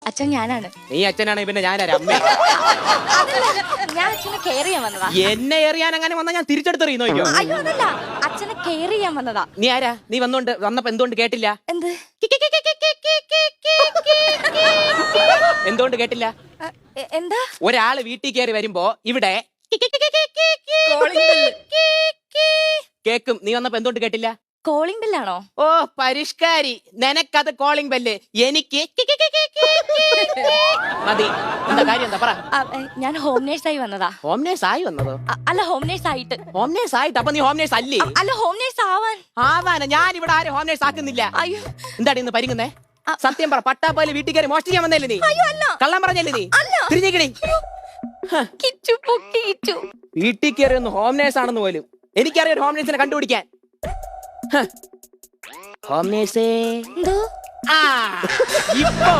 അച്ഛൻ ഞാനാണ്. നീ അച്ഛനാണെങ്കിൽ പിന്നെ ഞാനാരാ അമ്മ? ഞാൻ അച്ഛനെ കെയർ ചെയ്യാൻ വന്നതാ. എന്നെ എറിയാൻ അങ്ങനെ വന്നാ ഞാൻ തിരിച്ചെടുത്തെറിയുന്നോ? അയ്യോ അതല്ല, അച്ഛനെ കെയർ ചെയ്യാൻ വന്നതാ. നീ ആരാ? നീ വന്നപ്പോ എന്തുകൊണ്ട് കേട്ടില്ല? എന്ത്? എന്തുകൊണ്ട് കേട്ടില്ല? എന്താ? ഒരാള് വീട്ടിൽ കയറി വരുമ്പോ ഇവിടെ കേക്കും. നീ വന്നപ്പോ എന്തുകൊണ്ട് കേട്ടില്ല? കോളിംഗ് ബെല്ലാണോ? ഓ പരിഷ്കാരി, നിനക്കത് കോളിംഗ് ബെല്ല്, എനിക്ക് മതി. എന്താ കാര്യം? എന്താ പറ. ഞാൻ ഹോം നേഴ്സായി വന്നതാ. ഹോം നേഴ്സ് ആയി വന്നതോ? അല്ല, ഹോം നേഴ്സ് ആയിട്ട്. ഹോം നേഴ്സ് ആയിട്ട്? അപ്പൊ നീ ഹോം നേഴ്സ് അല്ലേ? അല്ല, ഹോം നേഴ്സ് ആവാൻ. ആവാന? ഞാൻ ഇവിടെ ആരും ഹോം നേഴ്സ് ആക്കുന്നില്ല. അയ്യോ, എന്താടി ഇന്ന് പരിങ്ങുന്നേ? സത്യം പറ, പട്ടാപ്പോയില് വീട്ടിൽ കയറി മോഷ്ടിക്കാൻ വന്നല്ലേ നീ? അയ്യോ അല്ല. കള്ളം പറഞ്ഞല്ലേ നീ? അല്ല. തിരിഞ്ഞേക്കടി. കിച്ചു പൊക്കി കിച്ചു. വീട്ടിൽ കയറി ഒന്ന് ഹോം നേഴ്സ് ആണെന്ന് പോലും എനിക്കറിയാം. ഒരു ഹോം നേഴ്സിനെ കണ്ടുപിടിക്കാൻ. ഹോം നേഴ്സേ. എന്തോ? ആ ഇപ്പോ